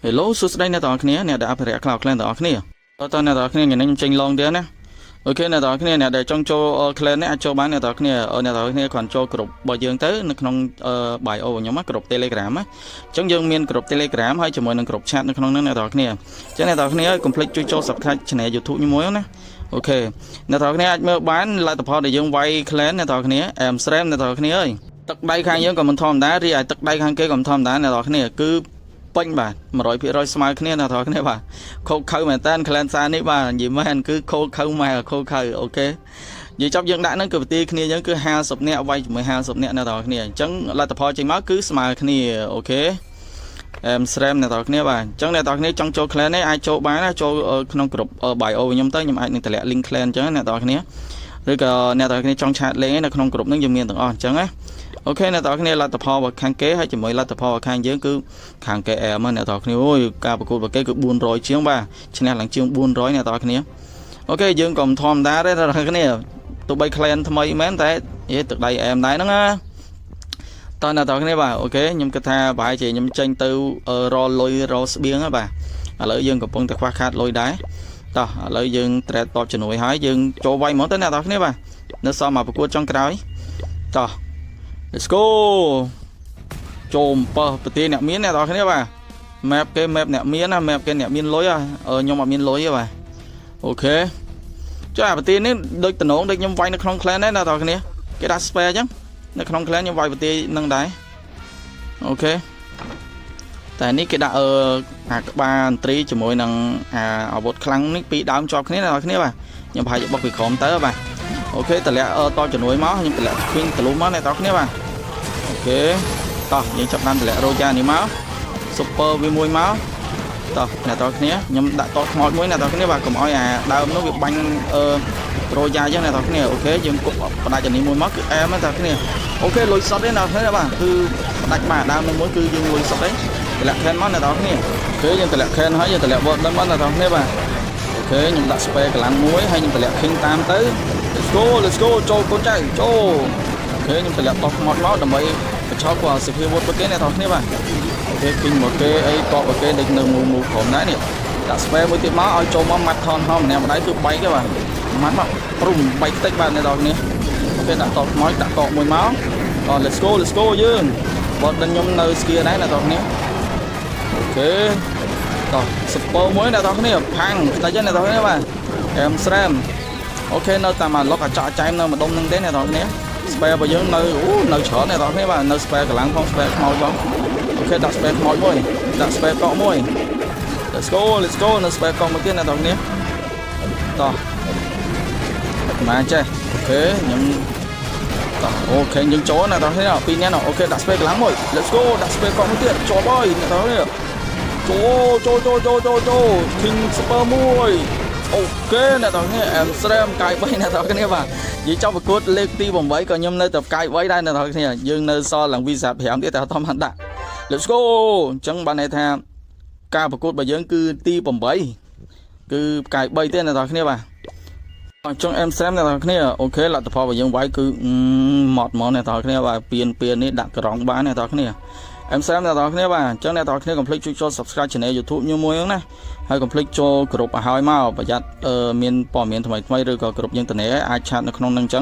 Hello សួស្តីអ្នកទាំងអស់គ្នាអ្នកដែលអភិរក្ស Cloud Clan ទាំងអស់គ្នាតើអ្នកទាំងអស់គ្នាថ្ងៃនេះខ្ញុំចេញឡងទៀតណាអូខេអ្នកទាំងអស់គ្នាអ្នកដែលចង់ចូល Clan នេះអាចចូលបានអ្នកទាំងអស់គ្នាអ្នកទាំងអស់គ្នាគ្រាន់ចូលក្រុមរបស់យើងទៅនៅក្នុង bio របស់ខ្ញុំក្រុម Telegram ណាអញ្ចឹងយើងមានក្រុម Telegram ហើយជាមួយនឹងក្រុម chat នៅក្នុងនោះអ្នកទាំងអស់គ្នាអញ្ចឹងអ្នកទាំងអស់គ្នាកុំភ្លេចជួយចូល Subscribe Channel YouTube ខ្ញុំណាអូខេអ្នកទាំងអស់គ្នាអាចមើលបានលទ្ធផលដែលយើងវាយ Clan អ្នកទាំងអស់គ្នា Amsterdam អ្នកទាំងអស់គ្នាអើយទឹកដៃខាងយើងក៏មិនធម្មតារីឯទឹកដៃខាងគេក៏មិនធម្មតាអ្នកទាំងអស់គ្នាគឺពេញបាទ 100% ស្មើគ្នាអ្នកទាំងអស់គ្នាបាទខូខៅមែនតើ Clan សានេះបាទនិយាយមែនគឺខូខៅម៉ែខូខៅអូខេនិយាយចាប់យើងដាក់ហ្នឹងគឺប្រទីគ្នាយើងគឺ50នាក់វាយជាមួយ50នាក់អ្នកទាំងអស់គ្នាអញ្ចឹងលទ្ធផលចេញមកគឺស្មើគ្នាអូខេAmsterdam អ្នកទាំងអស់គ្នាបាទអញ្ចឹងអ្នកទាំងអស់គ្នាចង់ចូល Clan នេះអាចចូលបានណាចូលក្នុងក្រុម bio ខ្ញុំទៅខ្ញុំអាចនឹងតម្លាក់ link Clan អញ្ចឹងអ្នកទាំងអស់គ្នាឬក៏អ្នកទាំងអស់គ្នាចង់ឆាតលេងនៅក្នុងក្រុមហ្នឹងយើងមានទាំងអស់អញ្ចឹងណាអូខេអ្នកទាំងអស់គ្នាលទ្ធផលរបស់ខាងគេហើយជាមួយលទ្ធផលរបស់ខាងយើងគឺខាងគេអែមអ្នកទាំងអស់គ្នាអូយការប្រកួតរបស់គេគឺ400ជាងបាទឈ្នះឡើងជាង400អ្នកទាំងអស់គ្នាអូខេយើងក៏មិនធម្មតាដែរអ្នកទាំងអស់គ្នាទោះបី Clan ថ្មីមែនតែទឹកដៃអែមដែរហ្នឹងណាតើអ្នកទាំងអស់គ្នាបាទអូខេខ្ញុំគិតថាប្រហែលជាខ្ញុំចេញទៅរលុយរស្បៀងហ្នឹងបាទឥឡូវយើងកំពុងតែខ្វះខាតលុយដែរតោះឥឡូវយើង trade តបជំនួយហើយយើងចូលវាយហ្មងទៅអ្នកទាំងអស់គ្នាបាទនៅសមមកប្រកួតចុងក្រោយតោះLet's go ចូលប្រទេសអ្នកមានអ្នកទាំងអស់គ្នាបាទ map គេ map អ្នកមានណា map គេអ្នកមានលុយខ្ញុំអត់មានលុយទេបាទអូខេចុះអាប្រទេសនេះដូចតំណងដូចខ្ញុំវាយនៅក្នុង clan ដែរអ្នកទាំងអស់គ្នាគេដាក់ spare អញ្ចឹងនៅក្នុង clan ខ្ញុំវាយប្រទេសនឹងដែរអូខេតែនេះគេដាក់អាក្បាលអន្ត្រីជាមួយនឹងអាវុធខ្លាំងនេះពីរដើមជាប់គ្នាអ្នកទាំងអស់គ្នាបាទខ្ញុំប្រហែលជាបុកពីក្រោមទៅបាទអូខេតម្លាក់តជំនួយមកខ្ញុំតម្លាក់ Queen ទលុះមកអ្នកទាំងអស់គ្នាបាទអូខេតោះយើងចាប់បានតម្លាក់ Roja នេះមក Super V1 មកតោះអ្នកទាំងអស់គ្នាខ្ញុំដាក់តខ្មោចមួយអ្នកទាំងអស់គ្នាបាទកុំឲ្យអាដើមនោះវាបាញ់Roja អញ្ចឹងអ្នកទាំងអស់គ្នាអូខេយើងគប់បដាច់អានេះមួយមកគឺអែមអ្នកទាំងអស់គ្នាអូខេលុយសុតទេអ្នកទាំងអស់គ្នាបាទគឺបដាច់បាទដើមនោះមួយគឺយើងលុយសុតទេតម្លាក់ Can មកអ្នកទាំងអស់គ្នាអូខេយើងតម្លាក់ Can ហើយយើងតម្លាក់ Warden មកអ្នកទាំងអស់គ្នាបាទអូខេខ្ញុំដាក់ Spare កម្លាំងមួយហើយខ្ញុំតម្លាក់ King តាមទៅLet's go ចូលកូនចៅចូលអូខេខ្ញុំតម្លាក់តោះខ្មោចមកដើម្បីបញ្ឆោតគាត់សុភាវុធរបស់គេអ្នកទាំងគ្នាបាទអូខេគិញមកគេអីតបរបស់គេដូចនៅមូក្រុមដែរនេះដាក់ spare មួយទៀតមកឲ្យចូលមកម៉ាត់ថនហមម្នាក់ម្ដាយគឺបែកទេបាទម៉ាត់មកព្រំបែកតិចបាទអ្នកទាំងគ្នាអូខេដាក់តោះខ្មោចដាក់តកមួយមកLet's go យើងបត់ខ្ញុំនៅស្គីដែរអ្នកទាំងគ្នាអូខេតោះ super មួយអ្នកទាំងគ្នាផាំងតែចឹងអ្នកទាំងគ្នាបាទAmsterdamអូខេនៅតាមអាឡុកអាចចែមនៅម្ដុំហ្នឹងទេអ្នកទាំងគ្នា spare របស់យើងនៅច្រើនអ្នកទាំងគ្នាបាទនៅ spare កម្លាំងផង spare ខ្មោចផងអូខេដាក់ spare ខ្មោចមួយដាក់ spare កក់មួយ Let's go នៅ spare កក់មួយទៀតអ្នកទាំងគ្នាតោះមកចេះអូខេខ្ញុំតោះអូខេយើងចូលអ្នកទាំងគ្នាពីរនាក់អូខេដាក់ spare កម្លាំងមួយ Let's go ដាក់ spare កក់មួយទៀតចូលហើយអ្នកទាំងគ្នាចូល King super មួយអូខេអ្នកទាំងគ្នា Amsterdam កាយ3អ្នកទាំងគ្នាបាទនិយាយចប់ប្រកួតលេខទី8ក៏ខ្ញុំនៅតែកាយ3ដែរអ្នកទាំងគ្នាយើងនៅសល់ឡើង visa 5ទៀតតែអត់ធម្មតា Let's go អញ្ចឹងបានន័យថាការប្រកួតរបស់យើងគឺទី8គឺកាយ3ទេអ្នកទាំងគ្នាបាទអញ្ចឹង Amsterdam អ្នកទាំងគ្នាអូខេលទ្ធផលរបស់យើងវាយគឺម៉ត់ហ្មងអ្នកទាំងគ្នាបាទពៀននេះដាក់ក្រងបានអ្នកទាំងគ្នាAmsterdam អ្នកទាំងគ្នាបាទអញ្ចឹងអ្នកទាំងគ្នាកុំភ្លេចជួយចូល Subscribe Channel YouTube ខ្ញុំមួយហ្នឹងណាហើយកុំភ្លេចចូលក្រុមឲ្យហើយមកប្រយ័ត្នមានព័ត៌មានថ្មីឬក៏ក្រុមយើងតនេអាចឆាតនៅក្នុងហ្នឹងអញ្ចឹង